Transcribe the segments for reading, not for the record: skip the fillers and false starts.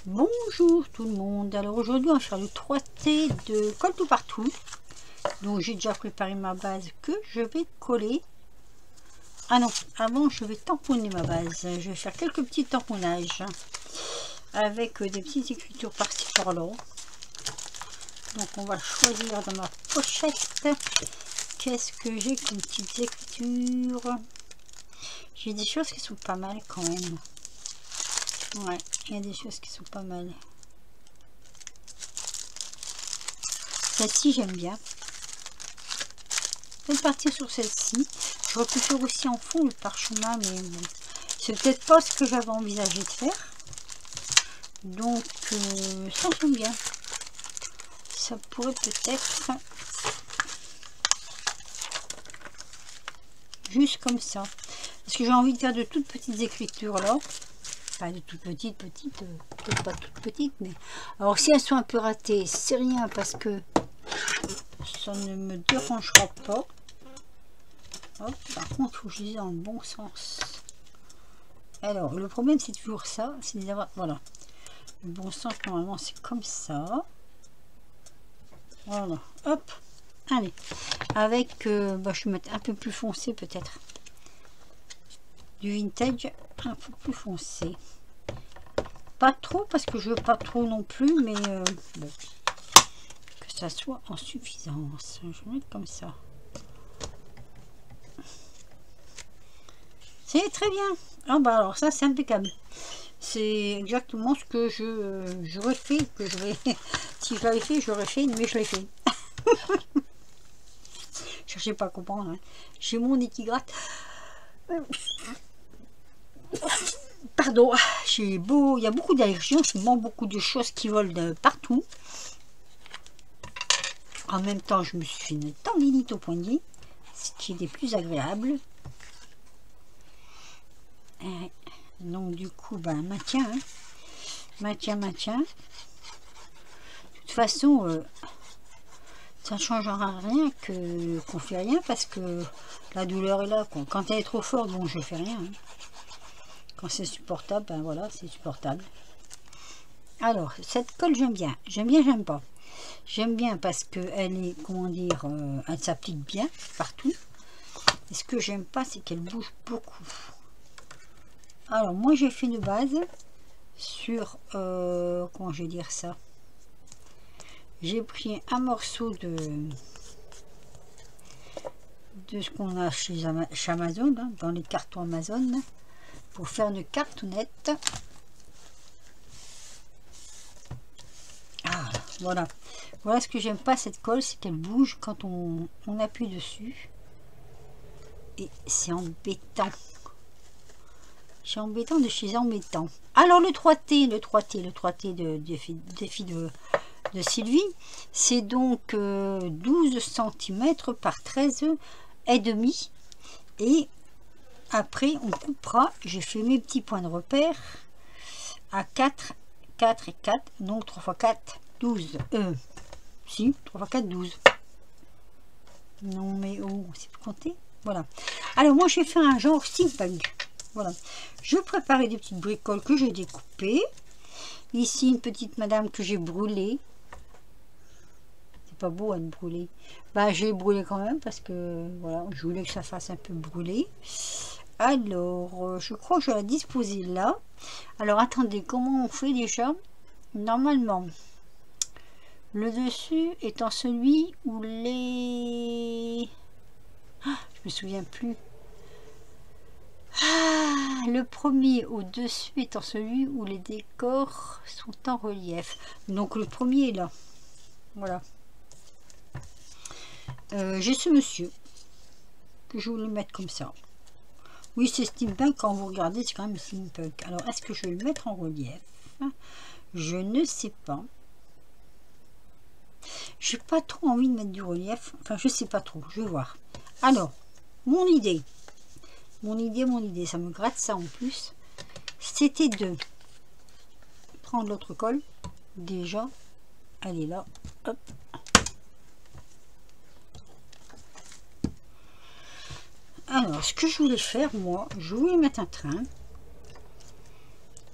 Bonjour tout le monde. Alors aujourd'hui on va faire le 3T de colle tout partout. Donc j'ai déjà préparé ma base que je vais coller. Ah non, avant je vais tamponner ma base. Je vais faire quelques petits tamponnages avec des petites écritures par-ci par-là. Donc on va choisir dans ma pochette. Qu'est-ce que j'ai comme petites écritures? J'ai des choses qui sont pas mal quand même. Ouais, il y a des choses qui sont pas mal. Celle-ci, j'aime bien. Je vais partir sur celle-ci. J'aurais pu faire aussi en fond le parchemin, mais bon, c'est peut-être pas ce que j'avais envisagé de faire. Donc, ça, j'aime bien. Ça pourrait peut-être juste comme ça. Parce que j'ai envie de faire de toutes petites écritures là. Enfin, de toutes petites, peut-être pas toutes petites, mais... Alors, si elles sont un peu ratées, c'est rien, parce que ça ne me dérangera pas. Hop, par contre, il faut que je dise dans le bon sens. Alors, le problème, c'est toujours ça, c'est d'avoir... Voilà. Le bon sens, normalement, c'est comme ça. Voilà. Hop. Allez. Avec, je vais mettre un peu plus foncé, peut-être. Du vintage un peu plus foncé, pas trop parce que je veux pas trop non plus, mais bon, que ça soit en suffisance. Je vais mettre comme ça, c'est très bien. Ah bah alors ça c'est impeccable, c'est exactement ce que j'aurais fait, que je vais si je l'avais fait j'aurais fait, mais je l'ai fait. Cherchez pas à comprendre, hein. J'ai mon nez qui gratte. Pardon, j'ai beau, il y a beaucoup d'allergies en ce moment, beaucoup de choses qui volent de partout. En même temps, je me suis fait une tendinite au poignet, ce qui est des plus agréables. Donc du coup, ben maintien, hein. Maintien. De toute façon, ça ne changera rien qu'on fait rien, parce que la douleur est là. Quand elle est trop forte, bon, je fais rien. Hein. Quand c'est supportable, ben voilà, c'est supportable. Alors, cette colle, j'aime bien. J'aime pas. J'aime bien parce que elle est, comment dire, elle s'applique bien partout. Et ce que j'aime pas, c'est qu'elle bouge beaucoup. Alors, moi, j'ai fait une base sur, comment je vais dire ça. J'ai pris un morceau de ce qu'on a chez Amazon, hein, dans les cartons Amazon, pour faire une cartonnette. Ah, voilà. Voilà ce que j'aime pas, cette colle, c'est qu'elle bouge quand on appuie dessus. Et c'est embêtant. C'est embêtant de chez embêtant. Alors le 3T de défi de Sylvie, c'est donc 12 cm par 13,5 et après on coupera. J'ai fait mes petits points de repère à 4 et 4, donc 3 x 4 12 si 3 x 4 12. Non mais oh, c'est plus compter. Voilà. Alors moi j'ai fait un genre steampunk. Voilà. Je préparais des petites bricoles que j'ai découpées. Ici une petite madame que j'ai brûlée. C'est pas beau à me brûler. Bah je l'ai brûlée quand même parce que voilà, je voulais que ça fasse un peu brûler. Alors je crois que je vais la disposer là. Alors attendez, comment on fait déjà? Normalement, le dessus étant celui où les... Ah, je me souviens plus. Ah, le premier au-dessus étant celui où les décors sont en relief. Donc le premier est là. Voilà. J'ai ce monsieur que je voulais mettre comme ça. Oui, c'est steampunk. Quand vous regardez, c'est quand même steampunk. Alors, est-ce que je vais le mettre en relief? Je ne sais pas. J'ai pas trop envie de mettre du relief. Enfin, je sais pas trop. Je vais voir. Alors, mon idée, ça me gratte ça en plus. C'était de prendre l'autre colle. Déjà, elle est là. Hop. Alors, ce que je voulais faire, moi, je voulais mettre un train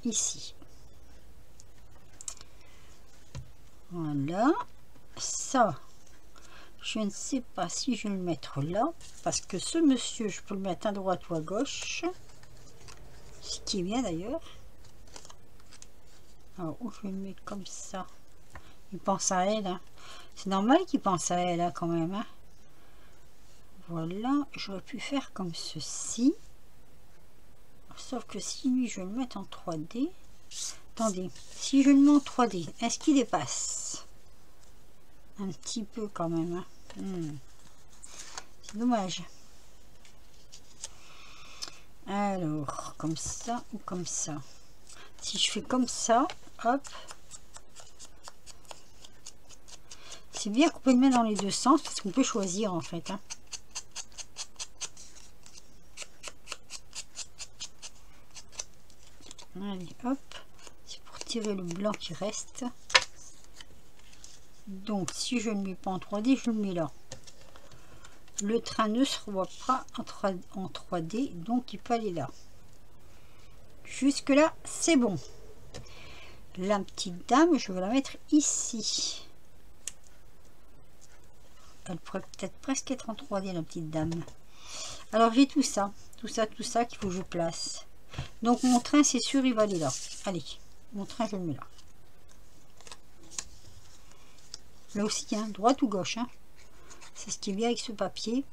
ici. Voilà. Ça, je ne sais pas si je vais le mettre là, parce que ce monsieur, je peux le mettre à droite ou à gauche, ce qui est bien d'ailleurs. Alors, où je vais le mettre comme ça? Il pense à elle, hein. C'est normal qu'il pense à elle, hein, quand même, hein. Voilà, j'aurais pu faire comme ceci. Sauf que si lui, je vais le mettre en 3D. Attendez, si je le mets en 3D, est-ce qu'il dépasse? Un petit peu quand même, hein. C'est dommage. Alors, comme ça ou comme ça. Si je fais comme ça, hop. C'est bien qu'on peut le mettre dans les deux sens parce qu'on peut choisir en fait, hein. Allez, hop. C'est pour tirer le blanc qui reste. Donc, si je ne le mets pas en 3D, je le mets là. Le train ne se voit pas en 3D, donc il peut aller là. Jusque là, c'est bon. La petite dame, je vais la mettre ici. Elle pourrait peut-être presque être en 3D, la petite dame. Alors, j'ai tout ça qu'il faut que je place. Donc, mon train, c'est sûr, il va aller là. Allez, mon train, je le mets là. Là aussi, hein, droite ou gauche, hein. C'est ce qui est bien avec ce papier.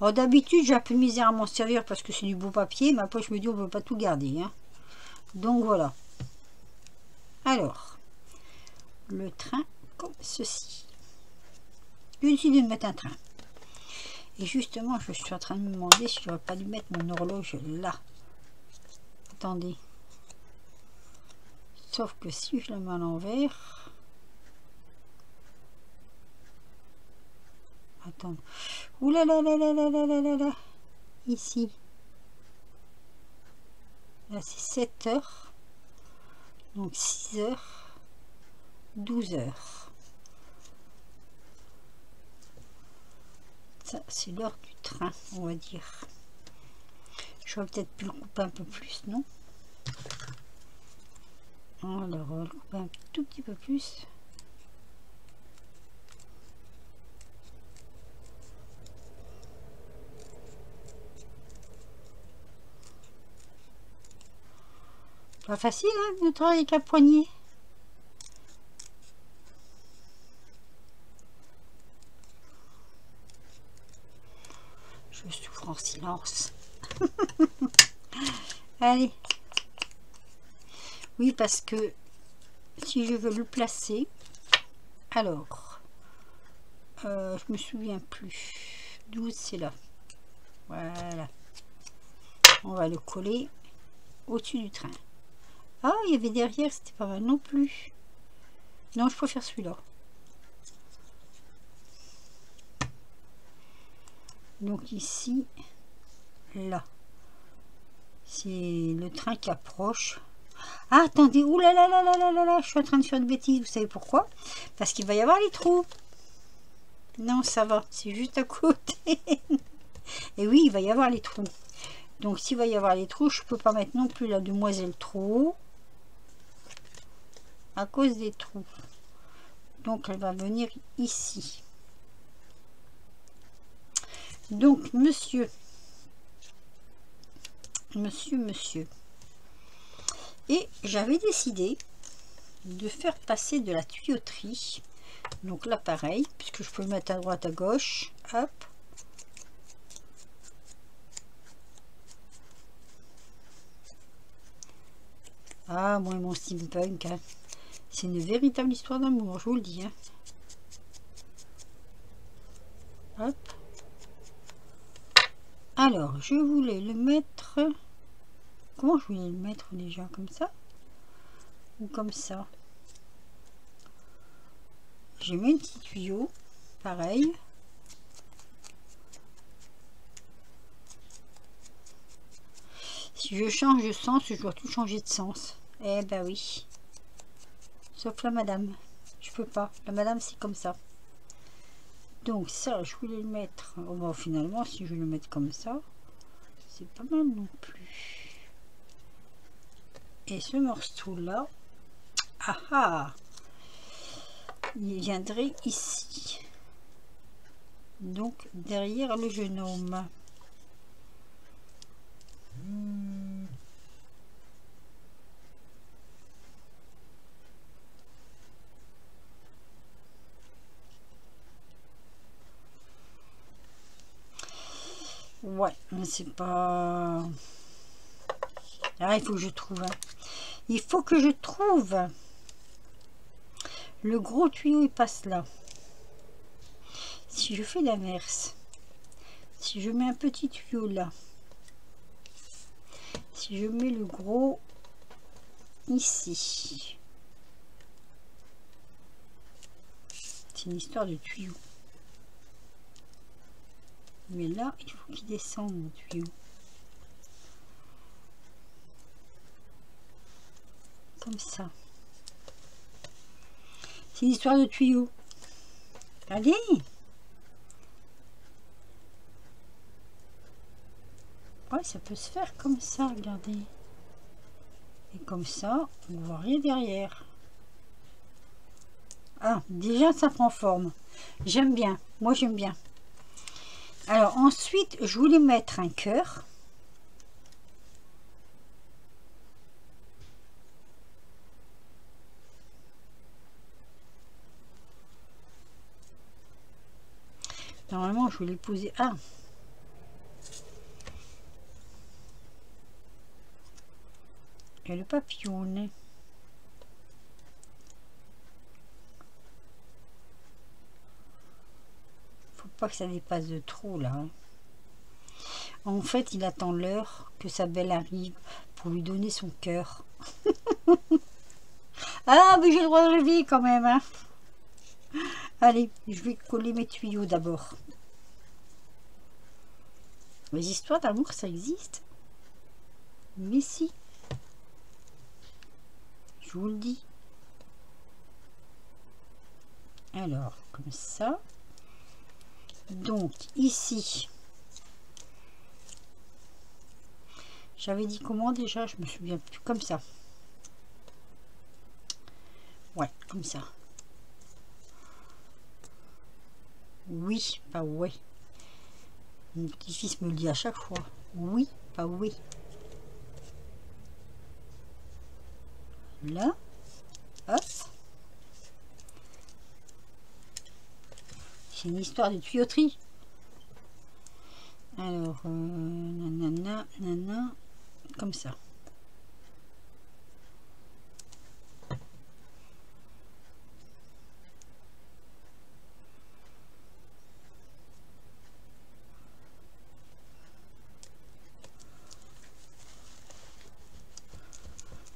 Alors d'habitude, j'ai un peu de misère à m'en servir parce que c'est du beau papier, mais après je me dis on ne peut pas tout garder, hein. Donc voilà. Alors, le train comme ceci. J'ai décidé de mettre un train. Et justement, je suis en train de me demander si je n'aurais pas dû mettre mon horloge là. Attendez. Sauf que si je la mets à l'envers... Attends. Ouh là là là là là là là là là. Ici. Là, c'est 7 heures. Donc 6 heures. 12 heures. Ça, c'est l'heure du train, on va dire. J'aurais peut-être pu le couper un peu plus, non? Alors, on va le couper un tout petit peu plus. Pas facile, hein, de travailler avec la poignée. Je souffre en silence. Allez. Oui, parce que si je veux le placer, alors, je me souviens plus. 12, c'est là. Voilà. On va le coller au-dessus du train. Ah, il y avait derrière, c'était pas mal non plus. Non, je préfère celui-là. Donc ici, là, c'est le train qui approche. Ah, attendez, oulala, là là là là là, je suis en train de faire une bêtise. Vous savez pourquoi? Parce qu'il va y avoir les trous. Non, ça va, c'est juste à côté. Et oui, il va y avoir les trous. Donc, s'il va y avoir les trous, je peux pas mettre non plus la demoiselle trop haut. À cause des trous. Donc, elle va venir ici. Donc, monsieur. Et j'avais décidé de faire passer de la tuyauterie. Donc là, pareil, puisque je peux le mettre à droite, à gauche. Hop. Ah, moi et mon steampunk, hein. C'est une véritable histoire d'amour, je vous le dis, hein. Hop. Alors, je voulais le mettre... Comment je voulais le mettre déjà? Comme ça? Ou comme ça? J'ai mis un petit tuyau, pareil. Si je change de sens, je dois tout changer de sens. Eh ben oui. Sauf la madame. Je peux pas. La madame, c'est comme ça. Donc ça, je voulais le mettre... Oh, bon, finalement, si je veux le mettre comme ça, c'est pas mal non plus. Et ce morceau-là... Ah ah, il viendrait ici, donc derrière le jeune homme. Ouais, mais c'est pas... Ah, il faut que je trouve. Hein. Il faut que je trouve. Le gros tuyau, il passe là. Si je fais l'inverse, si je mets un petit tuyau là, si je mets le gros ici, c'est une histoire de tuyau. Mais là, il faut qu'il descende mon tuyau. Comme ça. C'est une histoire de tuyau. Allez! Ouais, ça peut se faire comme ça, regardez. Et comme ça, on ne voit rien derrière. Ah, déjà ça prend forme. J'aime bien. Moi, j'aime bien. Alors, ensuite, je voulais mettre un cœur. Normalement, je voulais poser... Ah! Et le papillon au nez. Faut pas que ça dépasse de trop, là. Hein. En fait, il attend l'heure que sa belle arrive pour lui donner son cœur. Ah, mais j'ai le droit de rêver quand même, hein. Allez, je vais coller mes tuyaux d'abord. Les histoires d'amour, ça existe. Mais si. Je vous le dis. Alors, comme ça. Donc, ici. J'avais dit comment déjà? Je me souviens plus. Comme ça. Ouais, comme ça. Oui, pas ouais. Mon petit-fils me le dit à chaque fois. Oui, pas oui. Là. Hop. C'est une histoire de tuyauterie. Alors, nanana, nanana, comme ça.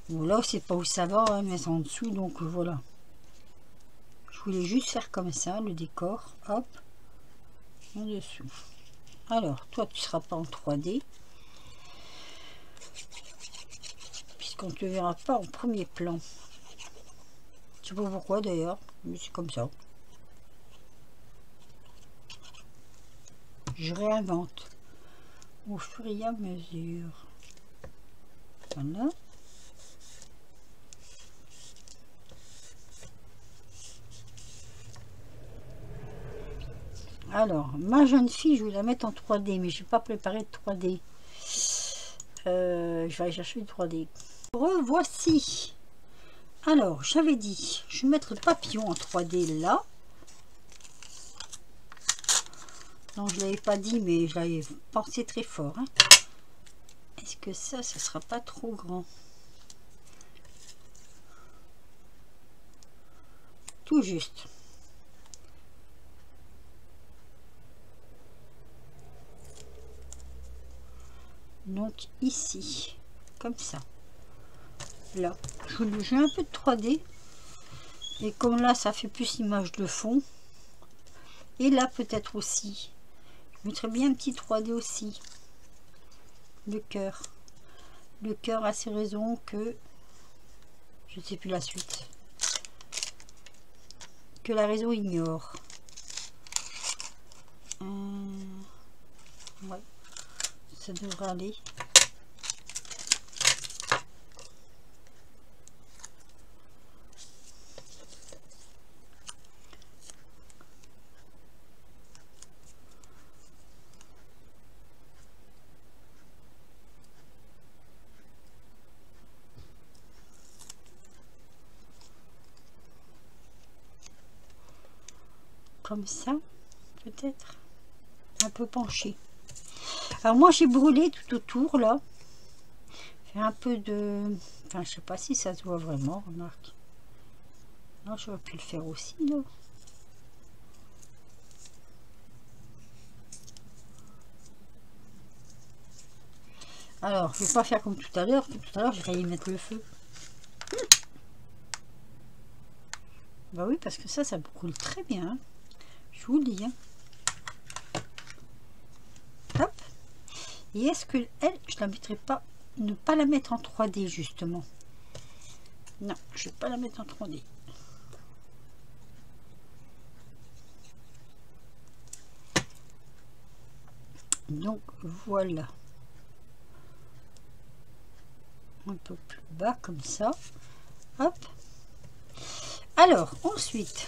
Bon, là, c'est pas où ça va, hein, mais c'est en dessous, donc voilà. Je voulais juste faire comme ça, le décor, hop, en dessous. Alors, toi, tu seras pas en 3D, puisqu'on ne te verra pas en premier plan. Je sais pas pourquoi d'ailleurs, mais c'est comme ça. Je réinvente au fur et à mesure. Voilà. Alors, ma jeune fille, je vais la mettre en 3D, mais je n'ai pas préparé de 3D. Je vais aller chercher une 3D. Revoici. Alors, j'avais dit, je vais mettre le papillon en 3D là. Non, je ne l'avais pas dit, mais je l'avais pensé très fort. Hein. Est-ce que ça sera pas trop grand? Tout juste. Donc ici, comme ça. Là, j'ai un peu de 3D. Et comme là, ça fait plus image de fond. Et là, peut-être aussi. Je mettrais bien un petit 3D aussi. Le cœur. Le cœur a ses raisons que... Je ne sais plus la suite. Que la raison ignore. Ouais. Ça devrait aller. comme ça, peut-être. Un peu penché. Alors moi j'ai brûlé tout autour là. Fait un peu de... Enfin je sais pas si ça se voit vraiment, remarque. Non, j'aurais pu le faire aussi là. Alors je vais pas faire comme tout à l'heure. Tout à l'heure je vais y mettre le feu. Bah oui, parce que ça brûle très bien. Hein. Je vous le dis. Hein. Hop. Et est-ce que elle, je la mettrai pas, ne pas la mettre en 3D justement. Non, je vais pas la mettre en 3D. Donc voilà. Un peu plus bas comme ça. Hop. Alors ensuite.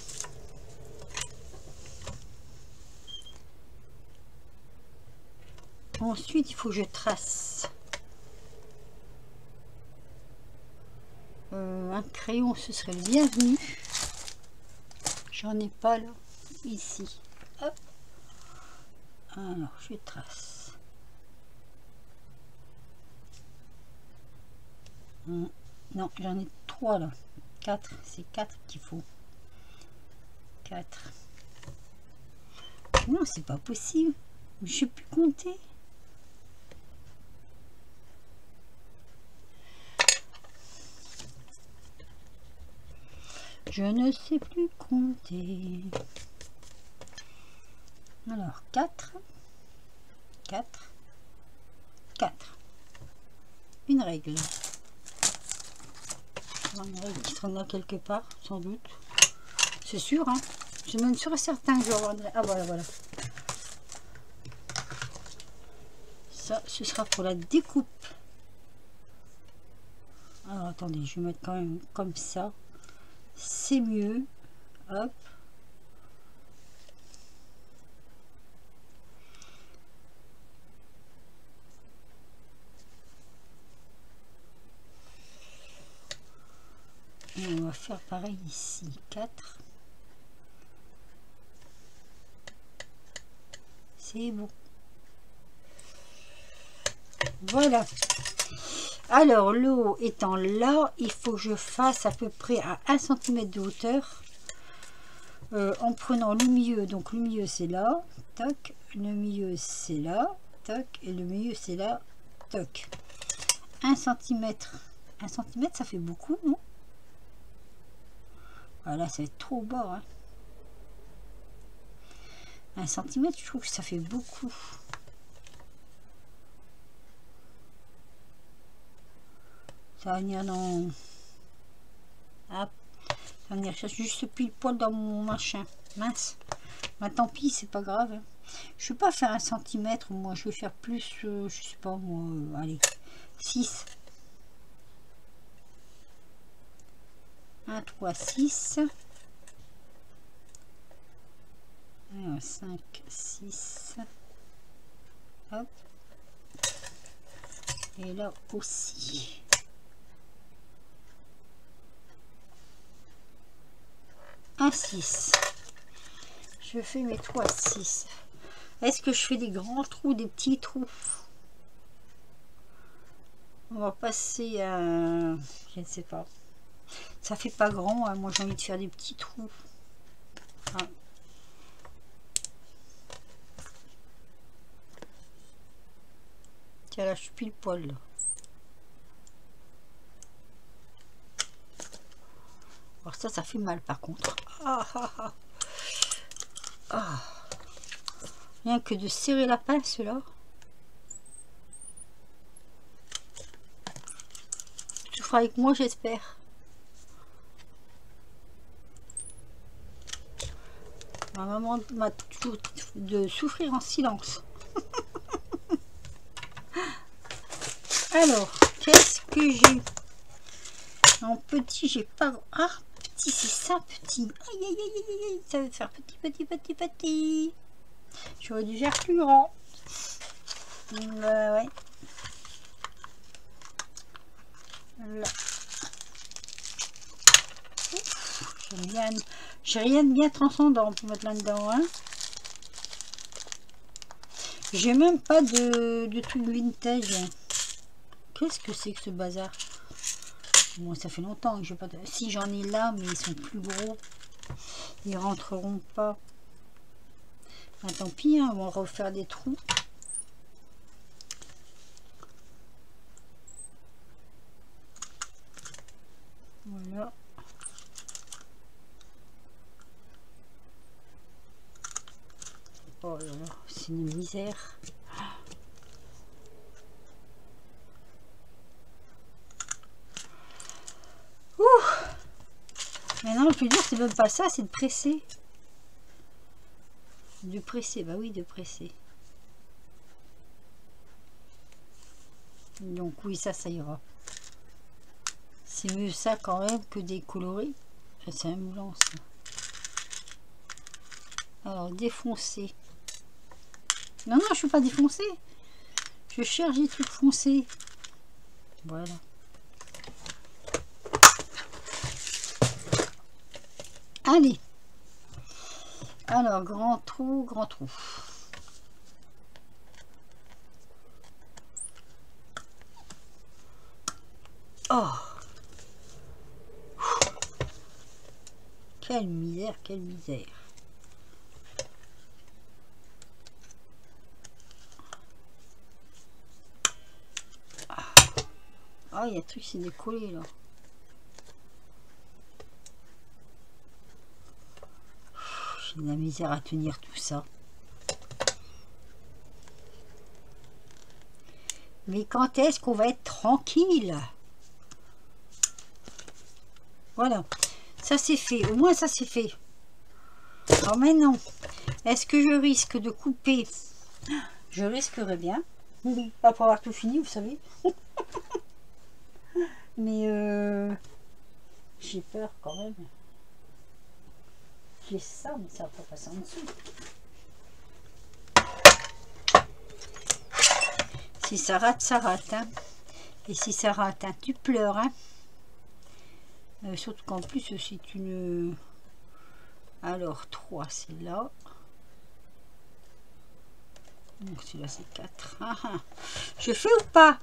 Ensuite, il faut que je trace. Un crayon, ce serait le bienvenu. J'en ai pas là. Ici. Hop. Alors, je trace. Non, j'en ai 3 là. 4. C'est 4 qu'il faut. 4. Non, c'est pas possible. Je sais plus compter. Je ne sais plus compter. Alors, 4. 4. 4. Une règle. Une règle qui traîne là quelque part, sans doute. C'est sûr, hein. Je suis même sûr et certain que je reviendrai. Ah, voilà, voilà. Ça, ce sera pour la découpe. Alors, attendez, je vais mettre quand même comme ça. C'est mieux. Hop. Et on va faire pareil ici. 4. C'est bon. Voilà. Alors, l'eau étant là, il faut que je fasse à peu près à 1 cm de hauteur. En prenant le milieu. Donc, le milieu, c'est là. Toc. Le milieu, c'est là. Toc. Et le milieu, c'est là. Toc. 1 cm. 1 cm, ça fait beaucoup, non? Voilà, ça va être trop bas. Hein. 1 cm, je trouve que ça fait beaucoup. Ça va venir dans... Hop. Ça va venir chercher juste pile poil dans mon machin. Mince. Bah, tant pis, c'est pas grave. Hein. Je vais pas faire 1 cm. Moi, je vais faire plus... je sais pas, moi... allez. 6. 1, 3, 6. 5, 6. Hop. Et là aussi. Un 6. Je fais mes trous à 6. Est-ce que je fais des grands trous, des petits trous? On va passer à... je ne sais pas. Ça fait pas grand. Hein. Moi, j'ai envie de faire des petits trous. Ah. Tiens, là, je suis pile poil. Là. Alors ça fait mal par contre. Ah, ah, ah. Ah. Rien que de serrer la pince là. Tu feras avec moi, j'espère. Ma maman m'a toujours de souffrir en silence. Alors, qu'est-ce que j'ai? En petit, j'ai pas... Ah, petit, c'est ça, petit. Aïe, aïe, aïe, aïe, aïe, ça va faire petit, petit, petit, petit. J'aurais dû faire plus grand. Ouais. Là. J'ai rien de bien transcendant pour mettre là-dedans. Hein. J'ai même pas de truc vintage. Qu'est-ce que c'est que ce bazar? Bon, ça fait longtemps que je pas de... Si, j'en ai là, mais ils sont plus gros. Ils rentreront pas. Ah, tant pis, hein, on va refaire des trous. Voilà. Oh là là, c'est une misère. Ouh. Maintenant, le plus dur, c'est même pas ça, c'est de presser. De presser, bah oui, de presser. Donc oui, ça ira. C'est mieux ça quand même que des colorés. C'est un blanc, ça. Alors, défoncer. Non, non, je ne suis pas défoncée. Je cherche des trucs foncés. Voilà. Allez. Alors, grand trou, grand trou. Oh. Quelle misère, quelle misère. Ah, il y a un truc qui s'est décollé là. J'ai de la misère à tenir tout ça. Mais quand est-ce qu'on va être tranquille? Voilà. Ça c'est fait. Au moins ça c'est fait. Alors maintenant, est-ce que je risque de couper? Je risquerais bien. Oui, pas pour avoir tout fini, vous savez. Mais j'ai peur quand même. J'ai ça, mais ça va pas passer en dessous. Si ça rate, ça rate. Hein. Et si ça rate, hein, tu pleures. Hein. Surtout qu'en plus, c'est une... Alors, 3, c'est là. Donc, celui-là, c'est 4. Ah, ah. Je fais ou pas?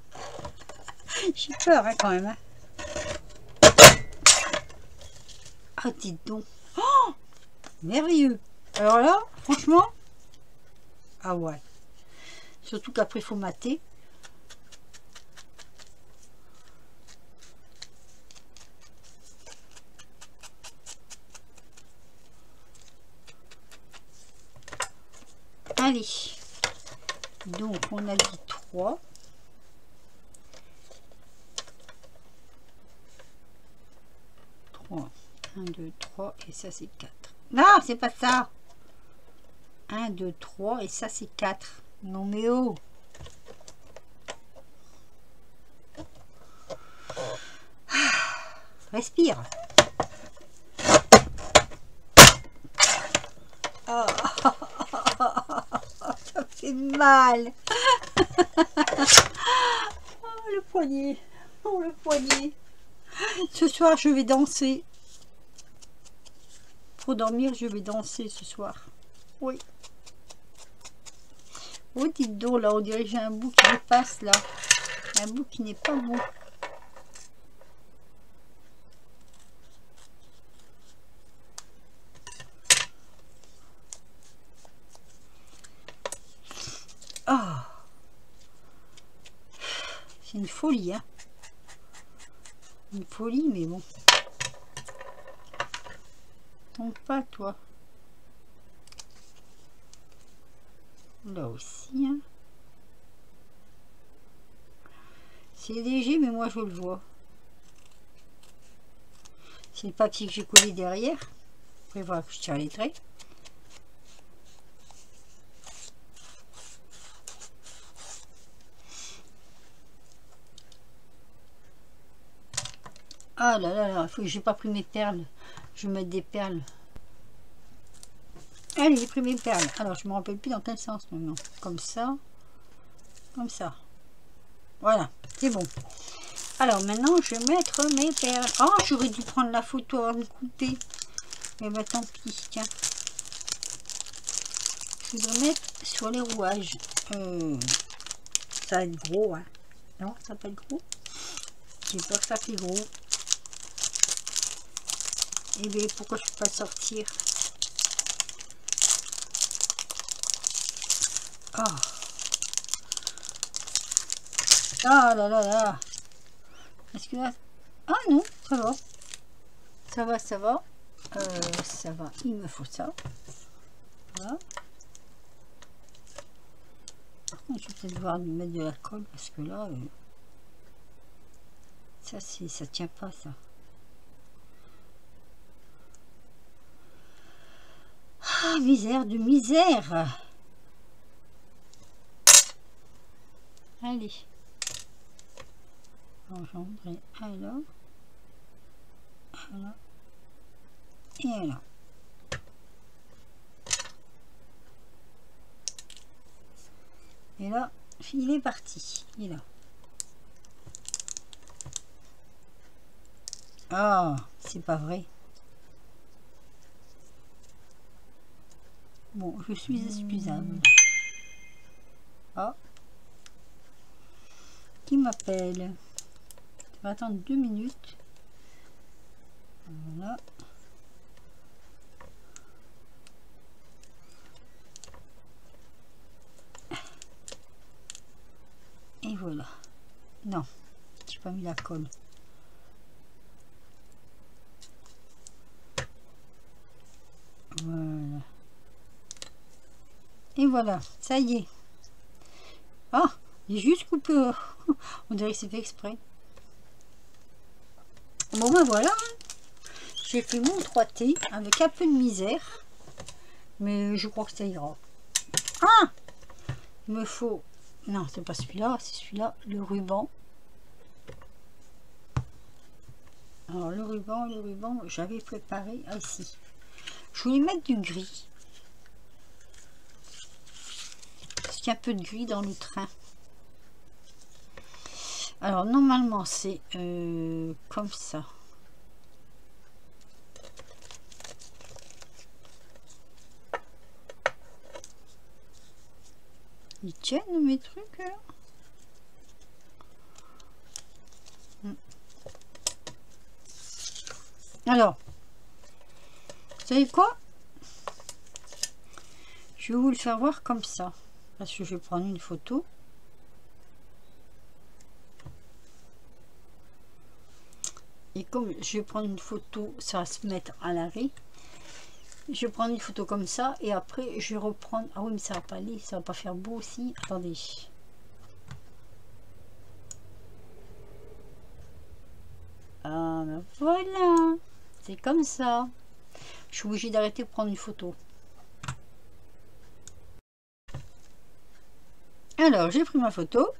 J'ai peur, hein, quand même. Hein. Ah, dites donc. Oh, merveilleux. Alors là, franchement, ah ouais. Surtout qu'après, il faut mater. Allez. Donc, on a dit 3. 3. 1, 2, 3. Et ça, c'est 4. Non, c'est pas ça. 1, 2, 3. Et ça, c'est 4. Non, mais oh. Respire. Oh. Ça fait mal. Oh, le poignet. Oh, le poignet. Ce soir, je vais danser. Pour dormir, je vais danser ce soir. Oui. Oh, dites donc, là, on dirait que j'ai un bout qui dépasse, là. Un bout qui n'est pas bon. Oh. C'est une folie, hein. Une folie, mais bon. Tombe pas, toi. Là aussi, hein. C'est léger, mais moi, je le vois. C'est le papier que j'ai collé derrière. Après, voilà que je tire les traits. Ah là là là, il faut que j'ai pas pris mes perles. Je vais mettre des perles. Allez, j'ai pris mes perles. Alors, je me rappelle plus dans quel sens maintenant. Comme ça. Comme ça. Voilà, c'est bon. Alors, maintenant, je vais mettre mes perles. Oh, j'aurais dû prendre la photo avant de couper. Et bah tant pis, tiens. Je voudrais mettre sur les rouages. Ça va être gros, hein. Non, ça va pas être gros. J'ai peur que ça fait gros. Et bien pourquoi je peux pas sortir? Oh. Ah là là là. Est-ce que là... Ah non, ça va. Ça va, ça va. Ça va, il me faut ça. Voilà. Par contre, je vais peut-être devoir lui mettre de la colle parce que là, ça tient pas ça. Ah, misère de misère. Allez. Engendrer un là. Voilà. Et là. Et là, il est parti. Il est là. Ah, c'est pas vrai. Bon, je suis excusable. Ah. Qui m'appelle? On va attendre 2 minutes. Voilà. Et voilà. Non, j'ai pas mis la colle. Voilà. Et voilà, ça y est. Ah, j'ai juste coupé. On dirait que c'est fait exprès. Bon ben voilà. J'ai fait mon 3T avec un peu de misère. Mais je crois que ça ira. Ah, il me faut... Non, c'est pas celui-là, c'est celui-là, le ruban. Alors le ruban, j'avais préparé ici. Je voulais mettre du gris. Parce qu'il y a un peu de gris dans le train. Alors normalement c'est comme ça. Ils tiennent mes trucs là. Alors, vous savez quoi? Je vais vous le faire voir comme ça. Parce que je vais prendre une photo. Et comme je vais prendre une photo, ça va se mettre à l'arrêt. Je vais prendre une photo comme ça. Et après, je vais reprendre... Ah oui, mais ça va pas aller. Ça va pas faire beau aussi. Attendez. Ah, ben voilà. C'est comme ça. Je suis obligée d'arrêter de prendre une photo. Alors, j'ai pris ma photo.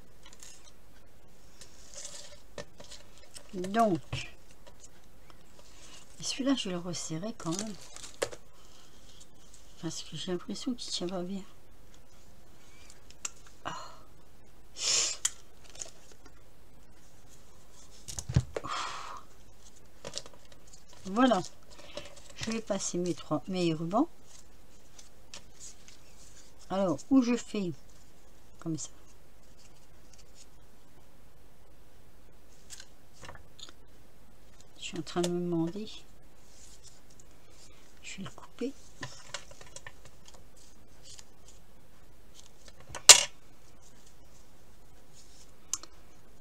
Donc, celui-là, je vais le resserrer quand même. Parce que j'ai l'impression qu'il tient pas bien. Oh. Voilà. Je vais passer mes rubans. Alors, où je fais comme ça. Je suis en train de me demander. Je vais le couper.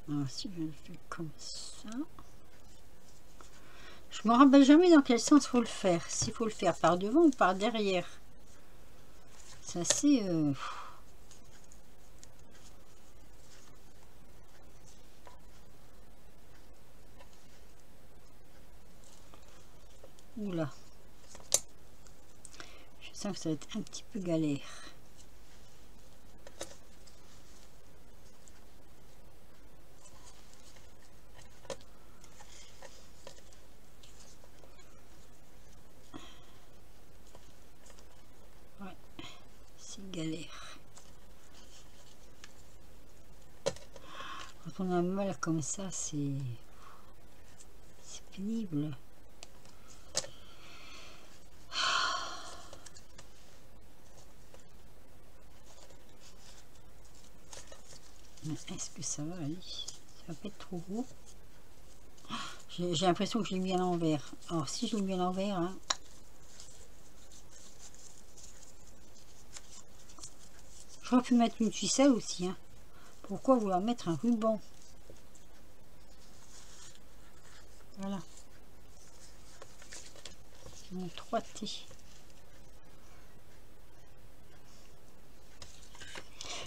Alors, si je le fais comme ça. Je me rappelle jamais dans quel sens faut le faire. S'il faut le faire par devant ou par derrière. C'est assez... Oula. Je sens que ça va être un petit peu galère. Ouais, c'est galère. Quand on a mal comme ça, c'est pénible. Est-ce que ça va aller? Ça va pas être trop gros. J'ai l'impression que je l'ai mis à l'envers. Alors si je l'ai mis à l'envers, hein, j'aurais pu mettre une ficelle aussi. Hein. Pourquoi vouloir mettre un ruban? Voilà. Mon 3T.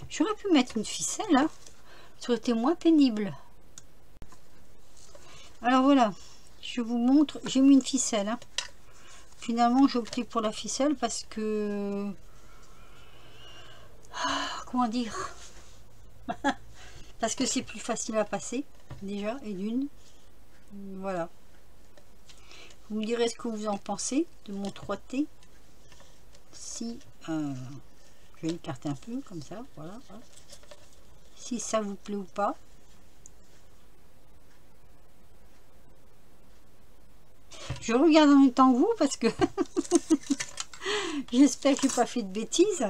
J'aurais pu mettre une ficelle, hein. Ça aurait été moins pénible. Alors voilà, je vous montre, j'ai mis une ficelle. Hein. Finalement, j'ai opté pour la ficelle parce que... Comment dire? Parce que c'est plus facile à passer, déjà, et d'une. Voilà. Vous me direz ce que vous en pensez de mon 3T. Si... je vais l'écarter un peu, comme ça, voilà. Si ça vous plaît ou pas. Je regarde en même temps que vous, parce que... J'espère que je n'ai pas fait de bêtises.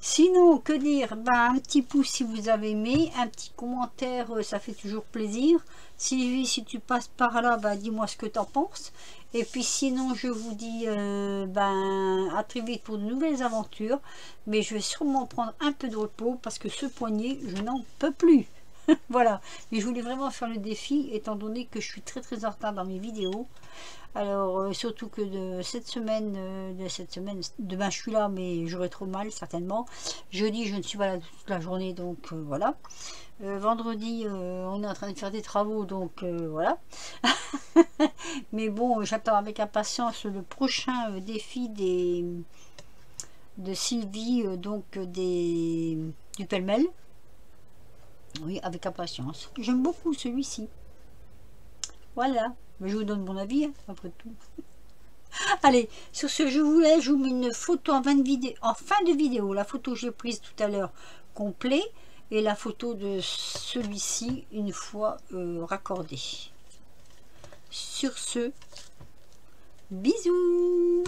Sinon, que dire? Ben, un petit pouce si vous avez aimé, un petit commentaire, ça fait toujours plaisir. Sylvie, si tu passes par là, ben, dis-moi ce que tu en penses. Et puis sinon, je vous dis ben, à très vite pour de nouvelles aventures. Mais je vais sûrement prendre un peu de repos parce que ce poignet, je n'en peux plus. Voilà. Mais je voulais vraiment faire le défi étant donné que je suis très en retard dans mes vidéos. Alors surtout que de cette semaine, demain je suis là mais j'aurai trop mal certainement. Jeudi je ne suis pas là toute la journée donc voilà. Vendredi on est en train de faire des travaux donc voilà. Mais bon, j'attends avec impatience le prochain défi de Sylvie, donc du pêle-mêle. Oui, avec impatience. J'aime beaucoup celui-ci. Voilà. Mais je vous donne mon avis, hein, après tout. Allez, sur ce, je vous laisse. Je vous mets une photo en fin de vidéo. La photo que j'ai prise tout à l'heure, complet. Et la photo de celui-ci, une fois raccordé. Sur ce, bisous.